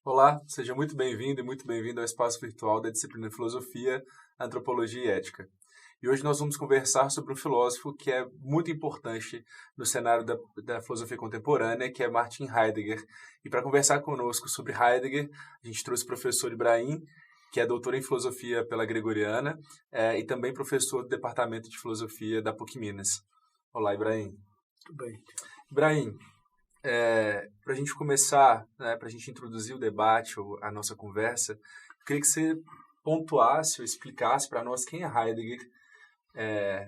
Olá, seja muito bem-vindo e muito bem-vindo ao espaço virtual da disciplina de Filosofia, Antropologia e Ética. E hoje nós vamos conversar sobre um filósofo que é muito importante no cenário da filosofia contemporânea, que é Martin Heidegger. E para conversar conosco sobre Heidegger, a gente trouxe o professor Ibrahim, que é doutor em filosofia pela Gregoriana e também professor do Departamento de Filosofia da PUC Minas. Olá, Ibrahim. Muito bem. Ibrahim, para a gente começar, para a gente introduzir o debate, a nossa conversa, eu queria que você pontuasse ou explicasse para nós quem é Heidegger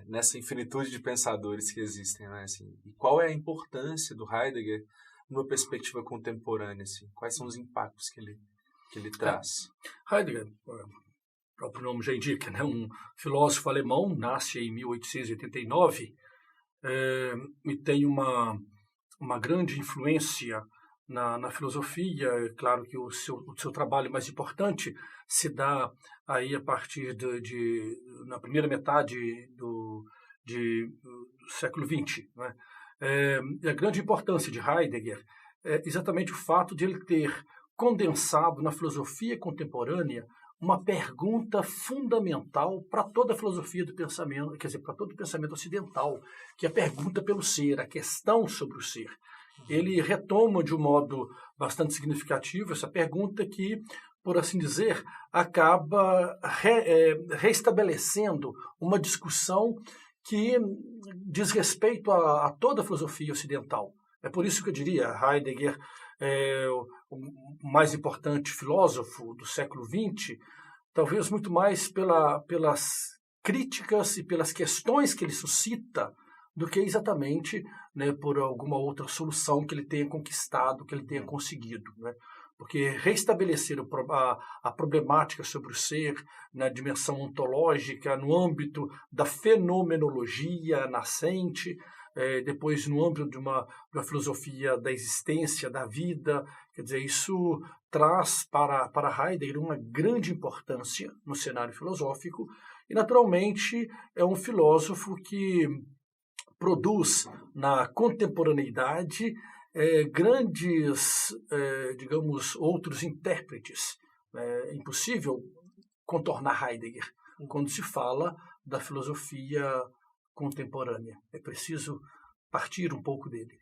nessa infinitude de pensadores que existem, né? Assim, e qual é a importância do Heidegger numa perspectiva contemporânea, assim, quais são os impactos que ele traz? Heidegger, o próprio nome já indica, né? Um filósofo alemão, nasce em 1889 e tem uma grande influência na filosofia. É claro que o seu trabalho mais importante se dá aí a partir na primeira metade do século XX, né? E a grande importância de Heidegger é exatamente o fato de ele ter condensado na filosofia contemporânea uma pergunta fundamental para toda a filosofia do pensamento, quer dizer, para todo o pensamento ocidental, que é a pergunta pelo ser, a questão sobre o ser. Ele retoma de um modo bastante significativo essa pergunta que, por assim dizer, acaba reestabelecendo uma discussão que diz respeito a toda a filosofia ocidental. É por isso que eu diria, Heidegger é o mais importante filósofo do século XX, talvez muito mais pelas críticas e pelas questões que ele suscita do que exatamente, né, por alguma outra solução que ele tenha conquistado, que ele tenha conseguido, né? Porque reestabelecer a problemática sobre o ser na dimensão ontológica, no âmbito da fenomenologia nascente, depois no âmbito de uma filosofia da existência, da vida, quer dizer, isso traz para Heidegger uma grande importância no cenário filosófico e, naturalmente, é um filósofo que produz na contemporaneidade grandes, digamos, outros intérpretes. É impossível contornar Heidegger quando se fala da filosofia contemporânea. É preciso partir um pouco dele.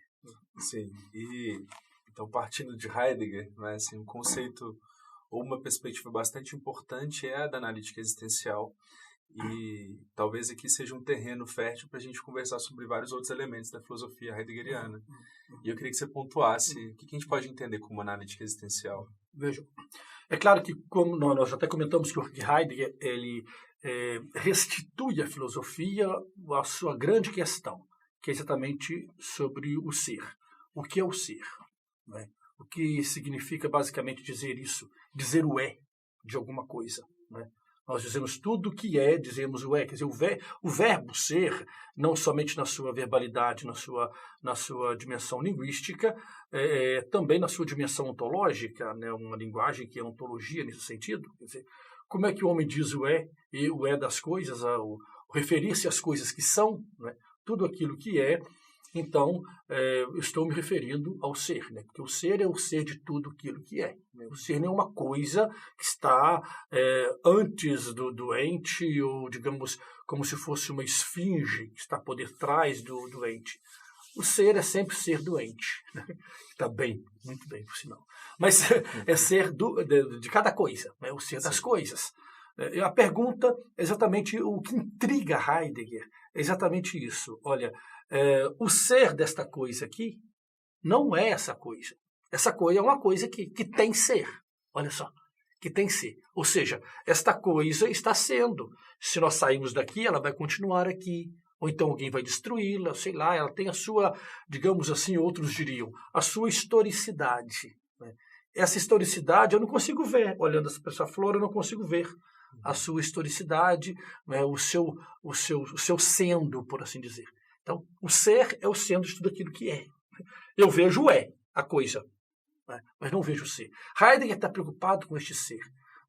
Sim, e então partindo de Heidegger, né, assim, um conceito ou uma perspectiva bastante importante é a da analítica existencial. E talvez aqui seja um terreno fértil para a gente conversar sobre vários outros elementos da filosofia heideggeriana. E eu queria que você pontuasse o que a gente pode entender como analítica existencial. Veja, é claro que, como nós até comentamos, que Heidegger ele restitui à filosofia a sua grande questão, que é exatamente sobre o ser. O que é o ser? Né? O que significa basicamente dizer isso? Dizer o de alguma coisa, né? Nós dizemos tudo o que dizemos o quer dizer, o verbo ser, não somente na sua verbalidade, na sua dimensão linguística, também na sua dimensão ontológica, né? Uma linguagem que é ontologia nesse sentido. Quer dizer, como é que o homem diz o e o das coisas, o referir-se às coisas que são, né? Tudo aquilo que é. Então, eu estou me referindo ao ser, né? Porque o ser é o ser de tudo aquilo que é. Né? O ser não é uma coisa que está antes do ente, ou, digamos, como se fosse uma esfinge que está por detrás do ente. O ser é sempre ser do ente. Né? Está bem, muito bem, por sinal. Mas é ser de cada coisa, né? O ser das coisas. A pergunta é exatamente o que intriga Heidegger. É exatamente isso. Olha, o ser desta coisa aqui não é essa coisa. Essa coisa é uma coisa que tem ser. Olha só, que tem ser. Ou seja, esta coisa está sendo. Se nós sairmos daqui, ela vai continuar aqui. Ou então alguém vai destruí-la, sei lá, ela tem a sua, digamos assim, outros diriam, a sua historicidade. Né? Essa historicidade eu não consigo ver. Olhando para essa flor, eu não consigo ver a sua historicidade, né? o seu sendo, por assim dizer. Então, o ser é o sendo de tudo aquilo que é. Eu vejo a coisa, né? Mas não vejo o ser. Heidegger está preocupado com este ser.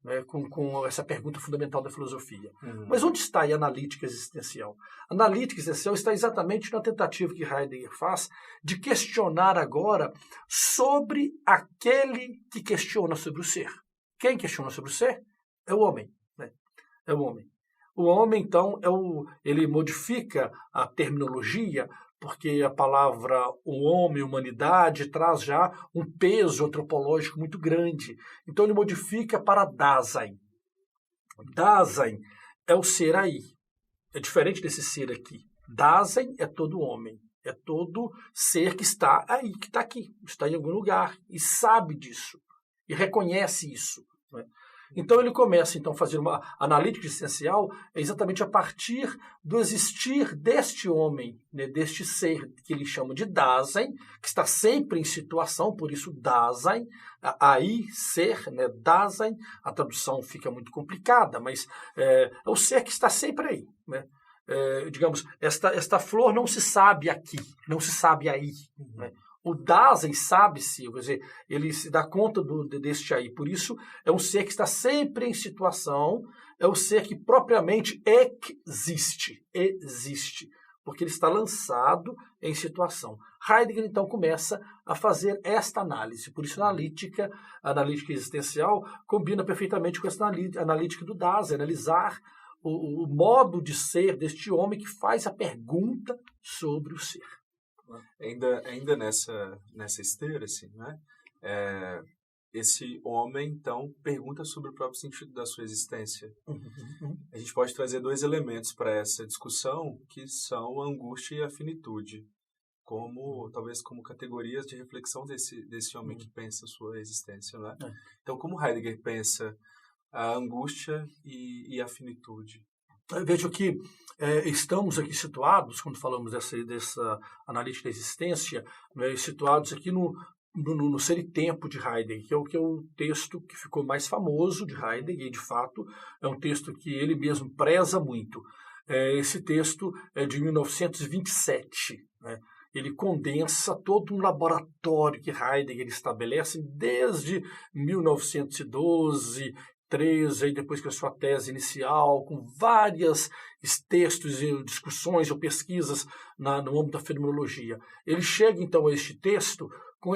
né, com essa pergunta fundamental da filosofia. Mas onde está aí a analítica existencial? A analítica existencial está exatamente na tentativa que Heidegger faz de questionar agora sobre aquele que questiona sobre o ser. Quem questiona sobre o ser? É o homem. Né? É o homem. O homem, então, ele modifica a terminologia, porque a palavra o homem, humanidade, traz já um peso antropológico muito grande. Então ele modifica para Dasein. Dasein é o ser aí. É diferente desse ser aqui. Dasein é todo homem. É todo ser que está aí, que está aqui. Está em algum lugar e sabe disso. E reconhece isso. Né? Então ele começa então a fazer uma analítica existencial exatamente a partir do existir deste homem, né, deste ser que ele chama de Dasein, que está sempre em situação, por isso Dasein, aí ser, né, Dasein, a tradução fica muito complicada, mas é o ser que está sempre aí. Né? Digamos, esta flor não se sabe aqui, não se sabe aí. Né? O Dasein sabe-se, quer dizer, ele se dá conta deste aí. Por isso, é um ser que está sempre em situação, é o ser que propriamente existe, porque ele está lançado em situação. Heidegger, então, começa a fazer esta análise. Por isso, a analítica existencial combina perfeitamente com essa analítica do Dasein, analisar o modo de ser deste homem que faz a pergunta sobre o ser. Ainda nessa esteira, assim, né? Esse homem, então, pergunta sobre o próprio sentido da sua existência. A gente pode trazer dois elementos para essa discussão, que são a angústia e a finitude, talvez como categorias de reflexão desse homem que pensa a sua existência. Né? Então, como Heidegger pensa a angústia e a finitude? Vejo que estamos aqui situados, quando falamos dessa analítica da existência, né, situados aqui no Ser e Tempo de Heidegger, que é o texto que ficou mais famoso de Heidegger, e de fato é um texto que ele mesmo preza muito. Esse texto é de 1927, né? Ele condensa todo um laboratório que Heidegger estabelece desde 1912, aí depois que a sua tese inicial, com vários textos e discussões ou pesquisas no âmbito da fenomenologia. Ele chega, então, a este texto com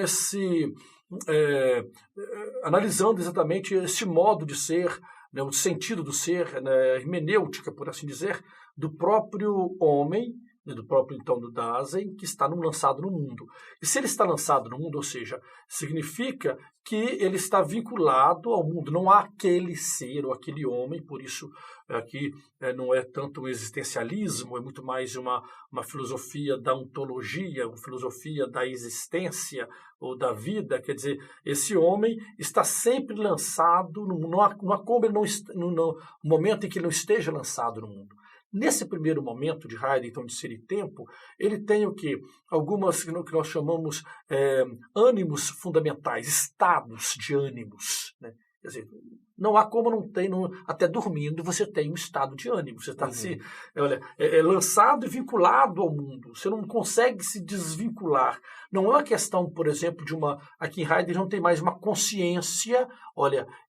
analisando exatamente esse modo de ser, né, o sentido do ser, né, a hermenêutica, por assim dizer, do próprio homem, do próprio, então, do Dasein, que está lançado no mundo. E se ele está lançado no mundo, ou seja, significa que ele está vinculado ao mundo, não há aquele ser ou aquele homem, por isso aqui não é tanto o existencialismo, é muito mais uma filosofia da ontologia, uma filosofia da existência ou da vida, quer dizer, esse homem está sempre lançado, não há como ele no momento em que ele não esteja lançado no mundo. Nesse primeiro momento de Heidegger, então, de Ser e Tempo, ele tem o quê? Algumas que nós chamamos ânimos fundamentais, estados de ânimos. Né? Quer dizer, não há como não ter, até dormindo, você tem um estado de ânimo. Você está lançado e vinculado ao mundo. Você não consegue se desvincular. Não é uma questão, por exemplo, aqui em Heidegger não tem mais uma consciência,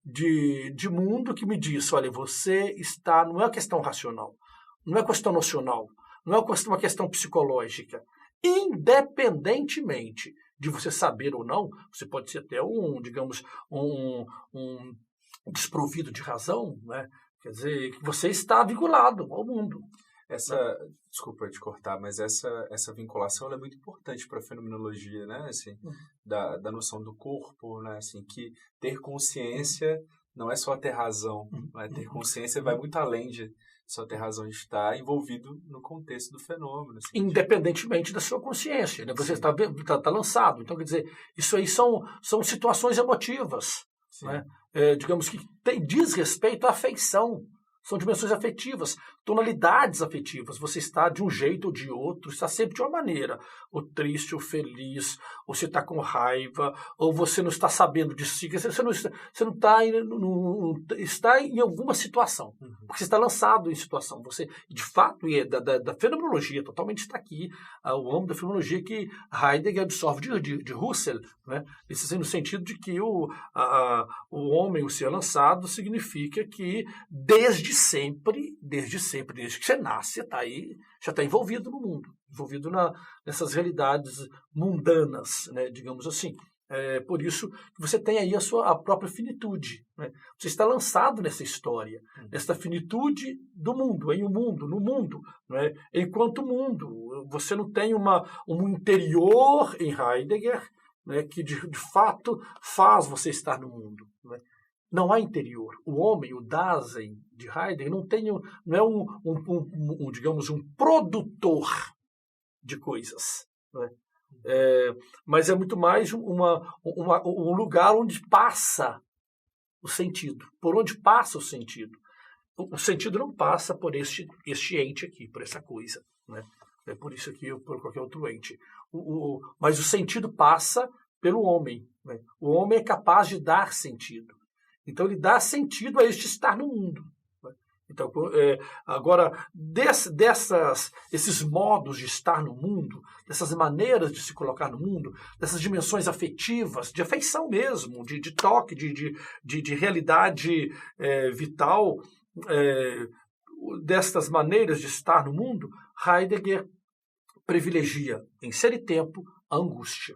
de mundo que me diz, você está, não é uma questão racional. Não é questão nocional, não é uma questão psicológica. Independentemente de você saber ou não, você pode ser até um desprovido de razão, né? Quer dizer, que você está vinculado ao mundo. Desculpa te cortar, mas essa vinculação é muito importante para a fenomenologia, né? Assim, da noção do corpo, né? Assim, que ter consciência não é só ter razão, né? Ter consciência vai muito além de só ter razão de estar envolvido no contexto do fenômeno. Assim, independentemente da sua consciência. Né? Você está lançado. Então, quer dizer, isso aí são situações emotivas. Né? Digamos que diz respeito à afeição. São dimensões afetivas. tonalidades afetivas. Você está de um jeito ou de outro, está sempre de uma maneira. Ou triste, ou feliz, ou você está com raiva, ou você não está sabendo de si. Você não está em alguma situação. Porque você está lançado em situação. Você, de fato, da fenomenologia, totalmente está aqui, o âmbito da fenomenologia que Heidegger absorve de Husserl, né? Isso no sentido de que o homem, o ser lançado, significa que desde sempre, desde que você nasce, você está aí, já está envolvido no mundo, envolvido nessas realidades mundanas, né, digamos assim. Por isso que você tem aí a própria finitude, né? Você está lançado nessa história, nessa finitude do mundo, no mundo, né? Enquanto mundo. Você não tem um interior em Heidegger, né, que de fato faz você estar no mundo, né? Não há interior. O homem, o Dasein de Heidegger, não é digamos, um produtor de coisas, né? Mas é muito mais um lugar onde passa o sentido, por onde passa o sentido. O sentido não passa por este ente aqui, por essa coisa, né? É por isso aqui ou por qualquer outro ente. Mas o sentido passa pelo homem, né? O homem é capaz de dar sentido. Então ele dá sentido a este estar no mundo. Então, agora, esses modos de estar no mundo, dessas maneiras de se colocar no mundo, dessas dimensões afetivas, de afeição mesmo, de toque, de realidade vital, destas maneiras de estar no mundo, Heidegger privilegia, em ser e tempo, a angústia.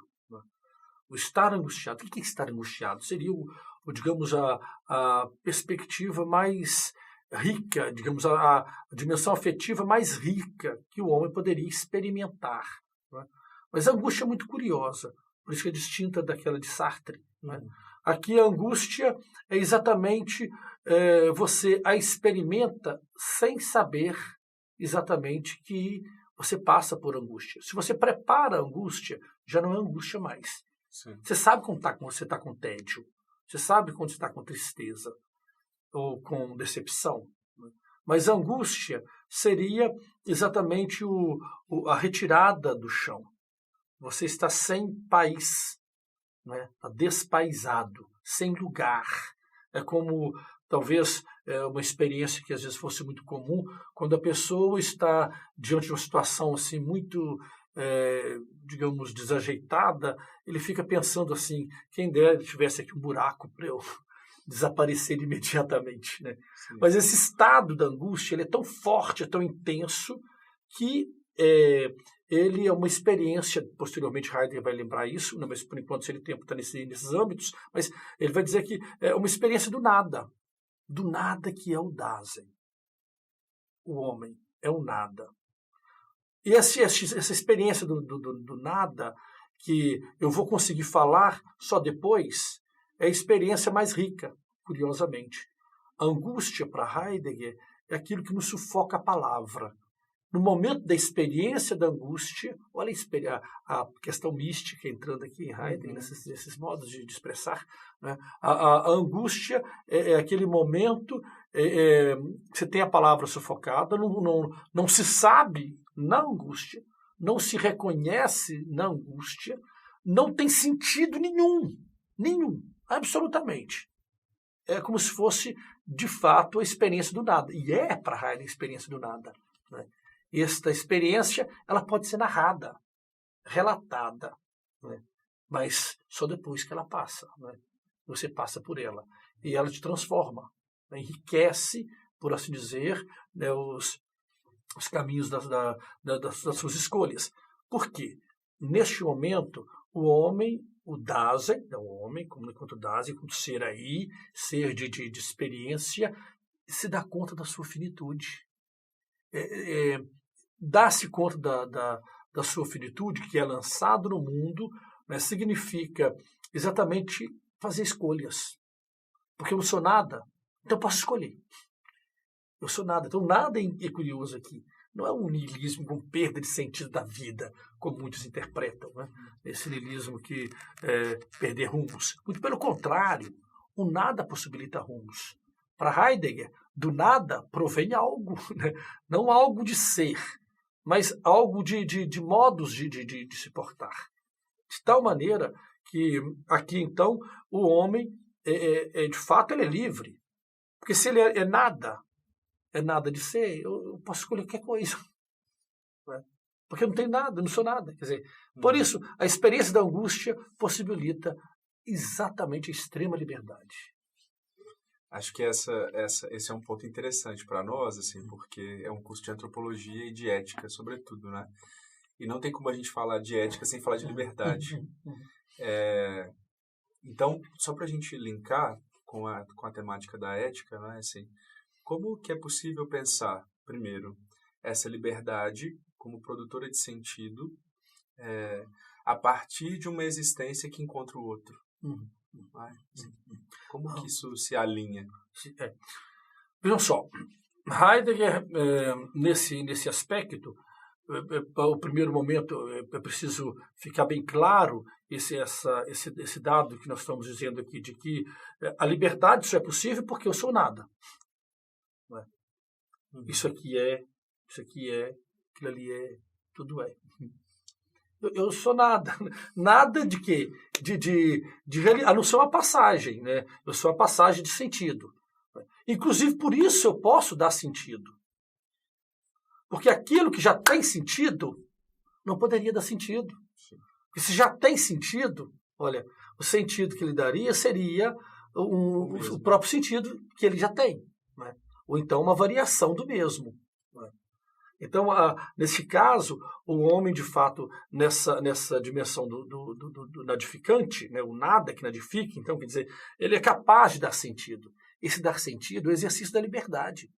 O estar angustiado. O que é estar angustiado? Seria, digamos, a perspectiva mais rica, digamos, a dimensão afetiva mais rica que o homem poderia experimentar, né? Mas a angústia é muito curiosa, por isso que é distinta daquela de Sartre, né? Aqui a angústia é exatamente você a experimenta sem saber exatamente que você passa por angústia. Se você prepara a angústia, já não é angústia mais. Sim. Você sabe quando você está com tédio, você sabe quando você está com tristeza ou com decepção. Mas a angústia seria exatamente a retirada do chão. Você está sem país, né? Está despaisado, sem lugar. É como, talvez, uma experiência que às vezes fosse muito comum, quando a pessoa está diante de uma situação assim, muito, digamos, desajeitada, ele fica pensando assim, quem dera tivesse aqui um buraco para eu desaparecer imediatamente, né? Mas esse estado da angústia, ele é tão forte, é tão intenso, que ele é uma experiência, posteriormente Heidegger vai lembrar isso, né? Mas por enquanto ele tempo está nesses âmbitos, mas ele vai dizer que é uma experiência do nada que é o Dasein. O homem é o nada. E essa experiência do nada, que eu vou conseguir falar só depois, é a experiência mais rica, curiosamente. A angústia, para Heidegger, é aquilo que nos sufoca a palavra. No momento da experiência da angústia, olha a questão mística entrando aqui em Heidegger, nesses modos de expressar, né? A angústia é aquele momento que você tem a palavra sufocada, não se sabe na angústia, não se reconhece na angústia, não tem sentido nenhum, absolutamente. É como se fosse, de fato, a experiência do nada. E é, para Heidegger, a experiência do nada, né? Esta experiência, ela pode ser narrada, relatada, né? Mas só depois que ela passa, né? Você passa por ela. E ela te transforma, né? Enriquece, por assim dizer, né, os caminhos das suas escolhas. Por quê? Neste momento, o homem, o Dasein, o homem, enquanto Dasein, enquanto ser aí, ser de experiência, se dá conta da sua finitude. Dá-se conta da sua finitude, que é lançado no mundo, né, significa exatamente fazer escolhas. Porque eu não sou nada, então eu posso escolher. Eu sou nada. Então nada é curioso aqui. Não é um niilismo com perda de sentido da vida, como muitos interpretam, né? Esse niilismo que perder rumos. Muito pelo contrário, o nada possibilita rumos. Para Heidegger, do nada provém algo, né? Não algo de ser, mas algo de modos de se portar. De tal maneira que aqui, então, o homem, de fato, ele é livre. Porque se ele é nada de ser, eu posso escolher qualquer coisa. Né? Porque eu não tenho nada, eu não sou nada. Quer dizer, por isso, a experiência da angústia possibilita exatamente a extrema liberdade. Acho que esse é um ponto interessante para nós, assim, porque é um curso de antropologia e de ética, sobretudo, né? E não tem como a gente falar de ética sem falar de liberdade. Então, só para a gente linkar com a temática da ética, né? Assim, como que é possível pensar, primeiro, essa liberdade como produtora de sentido a partir de uma existência que encontra o outro? Como que isso se alinha? Vejam só, Heidegger, nesse aspecto, o primeiro momento é preciso ficar bem claro esse dado que nós estamos dizendo aqui, de que a liberdade só é possível porque eu sou nada. Não é? Isso aqui é, aquilo ali é, tudo é. Eu sou nada. Nada de quê? A não ser uma passagem, né? Eu sou a passagem de sentido. Inclusive, por isso eu posso dar sentido. Porque aquilo que já tem sentido, não poderia dar sentido. Porque se já tem sentido, olha, o sentido que ele daria seria o próprio sentido que ele já tem. Né? Ou então uma variação do mesmo. Né? Então, nesse caso, o homem, de fato, nessa dimensão do nadificante, né, o nada que nadifica, então, quer dizer, ele é capaz de dar sentido. Esse dar sentido é o exercício da liberdade.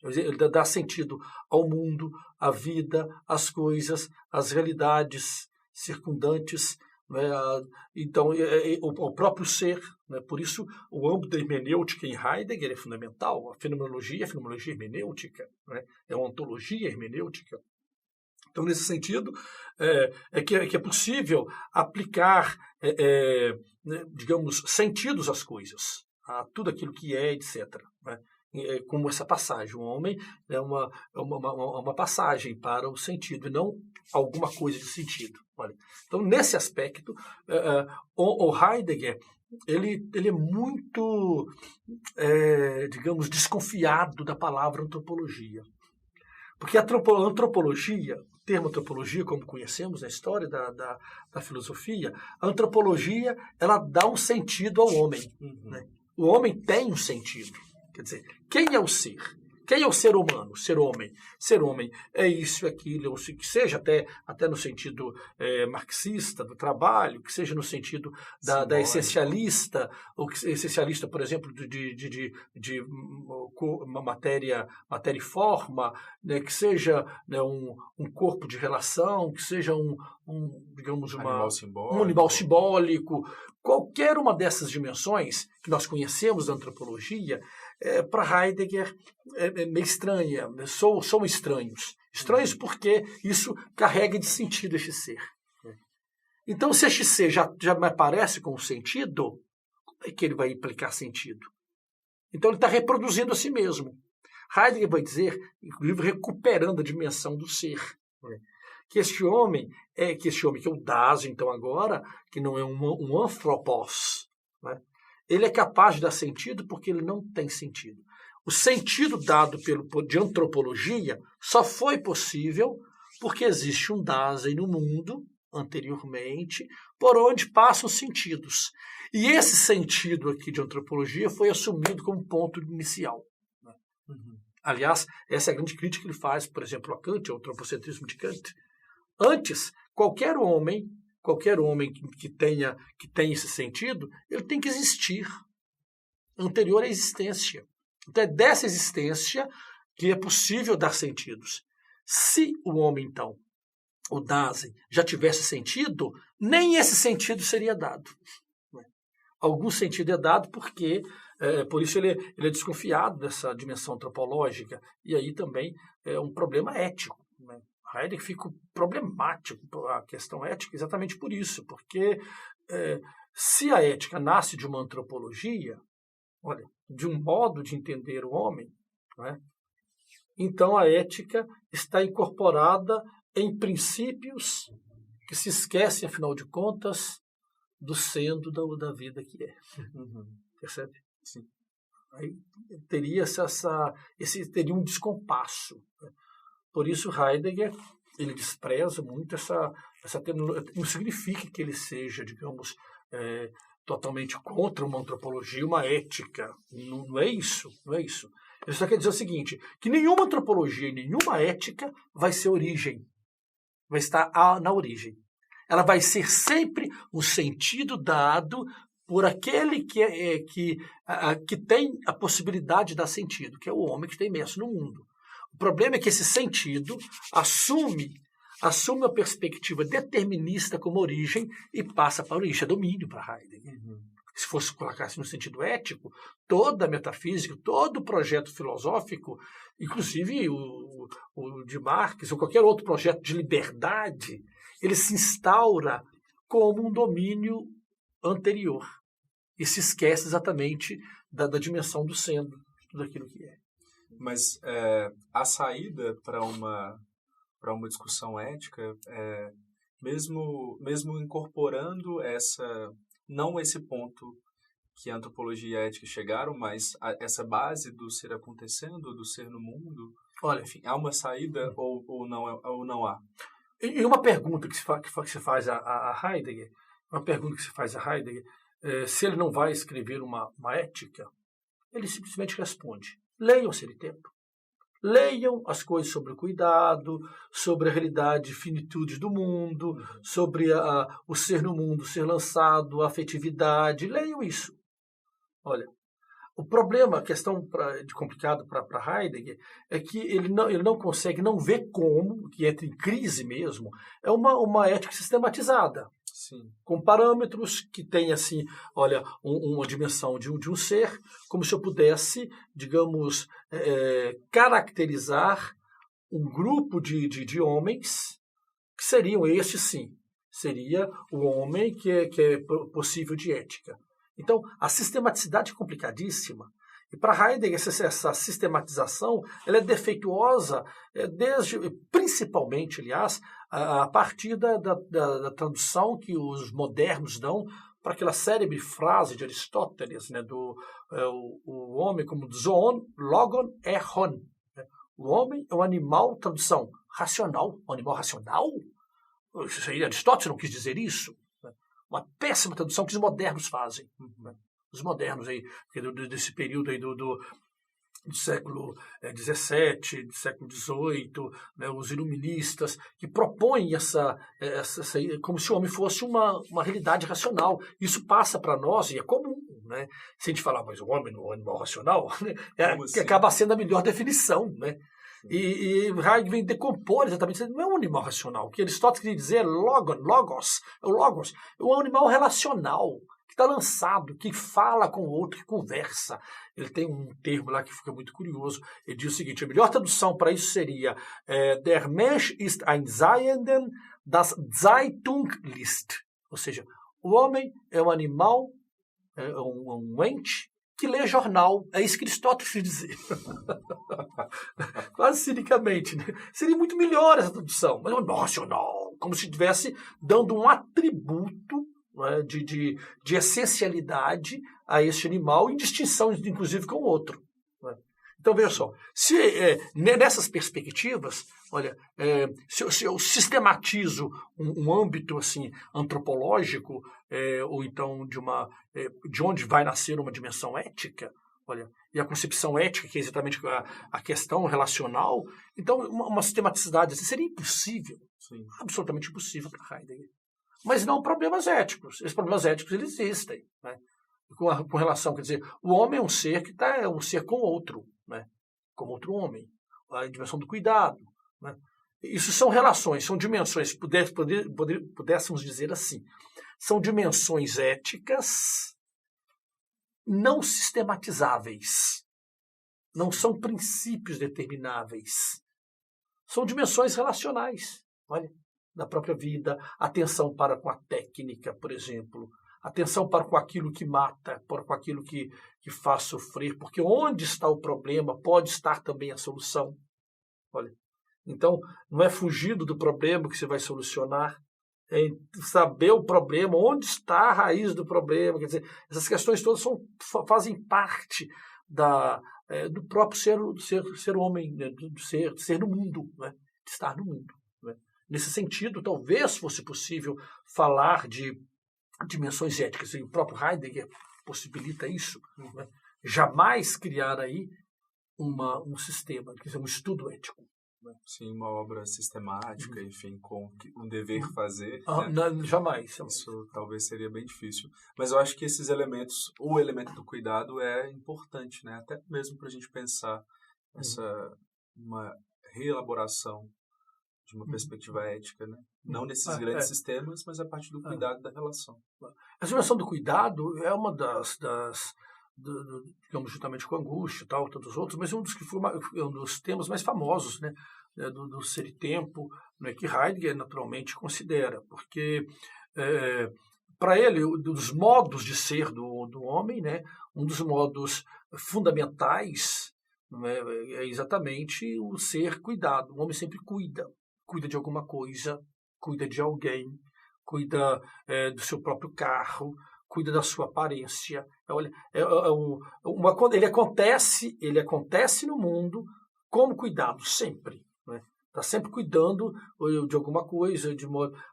Ele dá sentido ao mundo, à vida, às coisas, às realidades circundantes, né? Então, o próprio ser. Né? Por isso, o âmbito da hermenêutica em Heidegger é fundamental. A fenomenologia é fenomenologia hermenêutica, né? É uma ontologia hermenêutica. Então, nesse sentido, que é possível aplicar, digamos, sentidos às coisas, a tudo aquilo que é, etc., né? Como essa passagem. O homem é uma passagem para o sentido, e não alguma coisa de sentido. Olha. Então, nesse aspecto, o Heidegger ele é muito, digamos, desconfiado da palavra antropologia. Porque a antropologia, o termo antropologia, como conhecemos na história da filosofia, a antropologia ela dá um sentido ao homem. Né? O homem tem um sentido. Quer dizer, quem é o ser? Quem é o ser humano? Ser homem. Ser homem é isso, aquilo, que seja até no sentido marxista do trabalho, que seja no sentido da essencialista, ou que essencialista, por exemplo, de uma matéria e forma, né, que seja, né, um corpo de relação, que seja digamos, um animal simbólico. Qualquer uma dessas dimensões que nós conhecemos da antropologia, para Heidegger é meio estranha, são estranhos. Estranhos porque isso carrega de sentido este ser. Então, se este ser já me aparece com sentido, como é que ele vai implicar sentido? Então, ele está reproduzindo a si mesmo. Heidegger vai dizer, inclusive, recuperando a dimensão do ser. Que este homem, que é o Dasein, então, agora, que não é um anthropos, né? Ele é capaz de dar sentido porque ele não tem sentido. O sentido dado de antropologia só foi possível porque existe um Dasein no mundo, anteriormente, por onde passam os sentidos. E esse sentido aqui de antropologia foi assumido como ponto inicial. Né? Aliás, essa é a grande crítica que ele faz, por exemplo, a Kant, ao antropocentrismo de Kant. Antes, qualquer homem que tenha esse sentido, ele tem que existir, anterior à existência. Então é dessa existência que é possível dar sentidos. Se o homem, então, o Dasein, já tivesse sentido, nem esse sentido seria dado. Algum sentido é dado porque, por isso ele é desconfiado dessa dimensão antropológica, e aí também é um problema ético. Né? Heidegger fica problemático a questão ética exatamente por isso, porque se a ética nasce de uma antropologia, olha, de um modo de entender o homem, não é? Então a ética está incorporada em princípios que se esquecem, afinal de contas, do sendo da vida que é. Percebe? Sim. Aí teria teria um descompasso. Né? Por isso Heidegger ele despreza muito essa terminologia. Não significa que ele seja, digamos, totalmente contra uma antropologia, uma ética. Não é isso. Não é isso. Ele só quer dizer o seguinte, que nenhuma antropologia e nenhuma ética vai ser origem. Vai estar na origem. Ela vai ser sempre um sentido dado por aquele que tem a possibilidade de dar sentido, que é o homem que está imerso no mundo. O problema é que esse sentido assume uma perspectiva determinista como origem e passa para a origem, é domínio para Heidegger. Se fosse colocar-se no sentido ético, toda a metafísica, todo o projeto filosófico, inclusive o de Marx ou qualquer outro projeto de liberdade, ele se instaura como um domínio anterior e se esquece exatamente da dimensão do sendo, tudo aquilo que é. Mas a saída para uma discussão ética, mesmo incorporando não esse ponto que a antropologia e a ética chegaram, mas essa base do ser acontecendo, do ser no mundo, olha, enfim, há uma saída ou não há? E uma pergunta que se faz a Heidegger, se ele não vai escrever uma ética, ele simplesmente responde, leiam se ele tempo. Leiam as coisas sobre o cuidado, sobre a realidade de finitude do mundo, sobre o ser no mundo, ser lançado, a afetividade. Leiam isso. Olha, o problema, a questão complicado para Heidegger, é que ele não consegue não ver como, que entra em crise mesmo, é uma ética sistematizada. Sim. Com parâmetros que tem assim, olha, uma dimensão de um ser, como se eu pudesse, digamos, caracterizar um grupo de homens que seriam estes, sim. Seria o homem que é possível de ética. Então, a sistematicidade é complicadíssima. E para Heidegger, essa sistematização ela é defeituosa, principalmente, aliás, a partir da tradução que os modernos dão para aquela célebre frase de Aristóteles, né, o homem como zoon, logon e hon. O homem é um animal, tradução, racional. Um animal racional? Aristóteles não quis dizer isso. Uma péssima tradução que os modernos fazem. Os modernos aí, desse período aí do século XVII, do século XVIII, né, os iluministas, que propõem essa como se o homem fosse uma realidade racional. Isso passa para nós, e é comum, né? Se a gente falar, mas o homem é um animal racional, né, que acaba sendo a melhor definição, né? E Heidegger vem decompor exatamente, não é um animal racional. O que Aristóteles queria dizer é logos, é um animal relacional, que está lançado, que fala com o outro, que conversa. Ele tem um termo lá que fica muito curioso. Ele diz o seguinte, a melhor tradução para isso seria Der Mensch ist ein Seienden, das Zeitung liest. Ou seja, o homem é um animal, um ente, que lê jornal. É isso que Aristóteles quis dizer. Quase cinicamente, né? Seria muito melhor essa tradução, mas é um racional, como se estivesse dando um atributo, né, de essencialidade a este animal, em distinção, inclusive, com o outro. Né? Então, veja só, se nessas perspectivas, olha, se eu sistematizo um âmbito assim, antropológico, ou então de onde vai nascer uma dimensão ética, olha, e a concepção ética, que é exatamente a questão relacional, então uma sistematicidade assim, seria impossível, sim, absolutamente impossível para Heidegger. Mas não problemas éticos. Esses problemas éticos eles existem, né? Com relação, quer dizer, o homem é um ser que é um ser com outro, né? Com outro homem, a dimensão do cuidado, né? Isso são relações, são dimensões, pudéssemos dizer assim, são dimensões éticas não sistematizáveis. Não são princípios determináveis. São dimensões relacionais. Olha, da própria vida, atenção para com a técnica, por exemplo, atenção para com aquilo que mata, para com aquilo que faz sofrer, porque onde está o problema pode estar também a solução. Olha, então, não é fugindo do problema que você vai solucionar, é saber o problema, onde está a raiz do problema. Quer dizer, essas questões todas fazem parte do próprio ser homem, né, do ser no mundo, né, de estar no mundo. Né. Nesse sentido, talvez fosse possível falar de dimensões éticas, e o próprio Heidegger possibilita isso, né, jamais criar aí um sistema, quer dizer, um estudo ético. Sim, uma obra sistemática, enfim, com um dever fazer. Né? Não, jamais. Isso talvez seria bem difícil. Mas eu acho que esses elementos, o elemento do cuidado é importante, né? Até mesmo para a gente pensar uma reelaboração de uma perspectiva ética, né? Não nesses grandes sistemas, mas a partir do cuidado da relação. A dimensão do cuidado é uma digamos, juntamente com a angústia e tal, tantos outros, mas um dos temas mais famosos, né, do ser e tempo, né, que Heidegger naturalmente considera, porque para ele, dos modos de ser do homem, né, um dos modos fundamentais, né, é exatamente o ser cuidado. O homem sempre cuida de alguma coisa, cuida de alguém, cuida do seu próprio carro, cuida da sua aparência. Olha, ele acontece no mundo como cuidado, sempre. Está sempre cuidando de alguma coisa.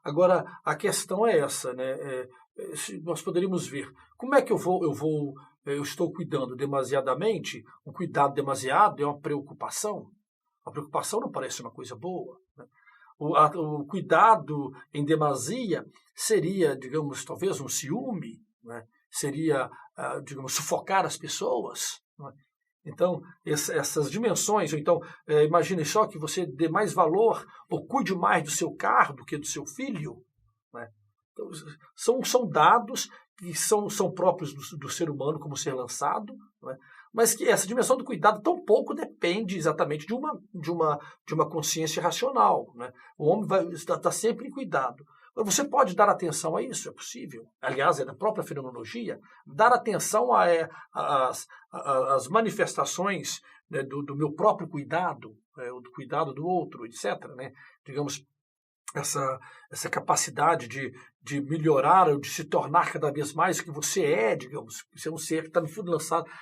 Agora, a questão é essa, né? Nós poderíamos ver como é que eu estou cuidando demasiadamente. Um cuidado demasiado é uma preocupação. A preocupação não parece uma coisa boa, né? O cuidado em demasia seria, digamos, talvez um ciúme, né? Seria, digamos, sufocar as pessoas. Né? Então, essas dimensões, ou então, imagine só que você dê mais valor ou cuide mais do seu carro do que do seu filho. Né? Então, são dados que são próprios do ser humano como ser lançado, né? Mas que essa dimensão do cuidado tão pouco depende exatamente de uma consciência racional. Né? O homem está sempre em cuidado. Você pode dar atenção a isso, é possível. Aliás, é da própria fenomenologia, dar atenção às manifestações, né, do meu próprio cuidado, do cuidado do outro, etc. Né? Digamos, essa capacidade de melhorar ou de se tornar cada vez mais o que você é, digamos. Você é um ser que está no fundo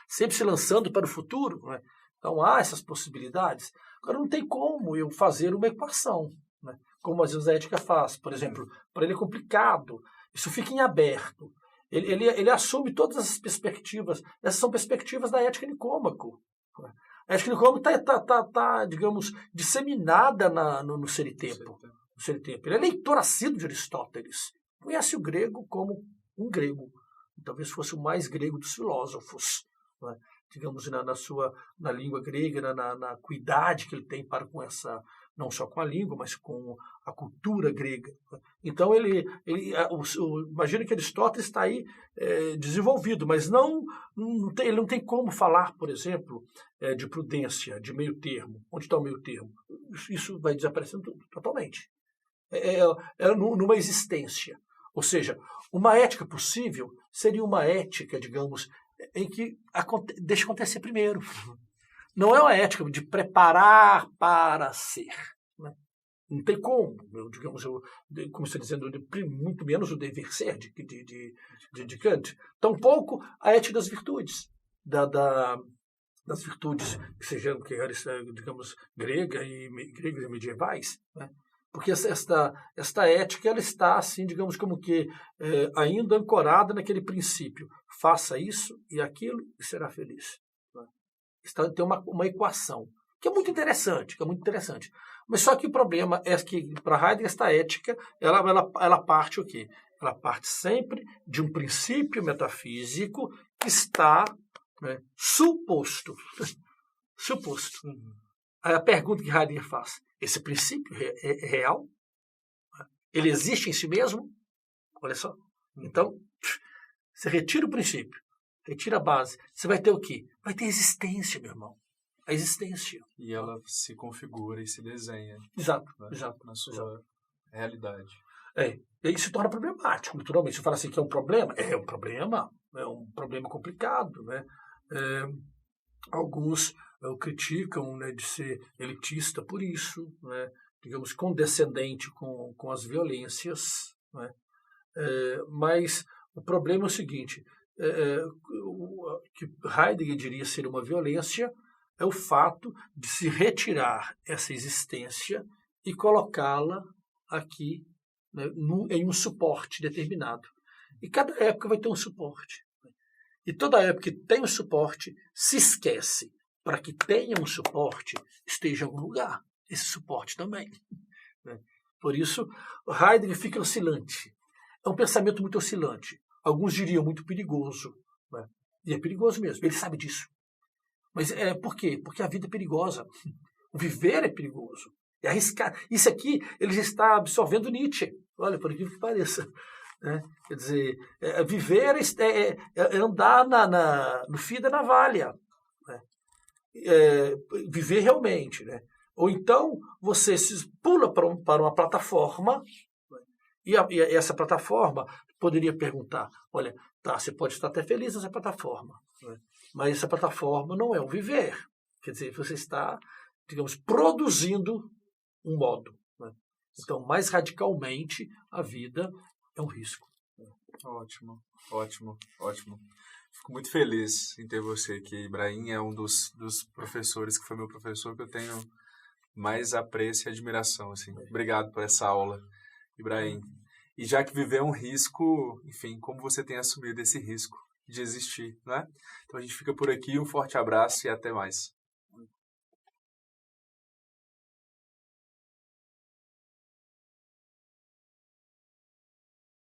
sempre se lançando para o futuro. Né? Então há essas possibilidades. Agora não tem como eu fazer uma equação, né? Como às vezes a ética faz. Por exemplo, para ele é complicado. Isso fica em aberto. Ele assume todas essas perspectivas. Essas são perspectivas da ética Nicômaco. A ética Nicômaco está, digamos, disseminada no Ser e Tempo. Ele é leitor assíduo de Aristóteles. Conhece o grego como um grego. Talvez fosse o mais grego dos filósofos. Né? Digamos, na língua grega, na cuidade que ele tem para com essa, não só com a língua, mas com a cultura grega. Então, imagina que Aristóteles está aí desenvolvido, mas ele não tem como falar, por exemplo, de prudência, de meio termo. Onde está o meio termo? Isso vai desaparecendo totalmente. Numa existência. Ou seja, uma ética possível seria uma ética, digamos, em que deixa acontecer primeiro. Não é uma ética de preparar para ser. Né? Não tem como, como estou dizendo, muito menos o dever ser de Kant. Tampouco a ética das virtudes. Das virtudes que sejam, digamos, gregas e medievais. Né? Porque esta ética ela está, assim, digamos, como que ainda ancorada naquele princípio. Faça isso e aquilo e será feliz. Né? Tem uma equação, que é muito interessante. Mas só que o problema é que, para Heidegger, esta ética, ela parte o quê? Ela parte sempre de um princípio metafísico que está, né, suposto. Aí a pergunta que Heidegger faz: esse princípio é real? Ele existe em si mesmo? Olha só. Então, você retira o princípio, retira a base. Você vai ter o quê? Vai ter existência, meu irmão. A existência. E ela se configura e se desenha. Exato, né? exato. Na sua realidade. E aí se torna problemático, naturalmente. Você fala assim que é um problema? É um problema complicado, né? Alguns criticam, né, de ser elitista por isso, né? Digamos, condescendente com as violências, né? Mas o problema é o seguinte, o que Heidegger diria ser uma violência é o fato de se retirar essa existência e colocá-la aqui, né, em um suporte determinado. E cada época vai ter um suporte. E toda época que tem um suporte, se esquece. Para que tenha um suporte, esteja em algum lugar. Esse suporte também. Né? Por isso, Heidegger fica oscilante. É um pensamento muito oscilante. Alguns diriam muito perigoso. Né? E é perigoso mesmo. Ele sabe disso. Mas por quê? Porque a vida é perigosa. O viver é perigoso. É arriscar. Isso aqui, ele já está absorvendo Nietzsche. Olha, por aquilo que pareça. Né? Quer dizer, viver é andar no fio da navalha. Né? Viver realmente. Né? Ou então, você se pula para uma plataforma, né? E essa plataforma poderia perguntar, olha, tá, você pode estar até feliz nessa plataforma, né? Mas essa plataforma não é o viver. Quer dizer, você está, digamos, produzindo um modo. Né? Então, mais radicalmente, a vida é um risco. Ótimo, ótimo, ótimo. Fico muito feliz em ter você aqui. Ibrahim é um dos professores que foi meu professor que eu tenho mais apreço e admiração. Assim. Obrigado por essa aula, Ibrahim. E já que viver é um risco, enfim, como você tem assumido esse risco de existir, né? Então a gente fica por aqui, um forte abraço e até mais.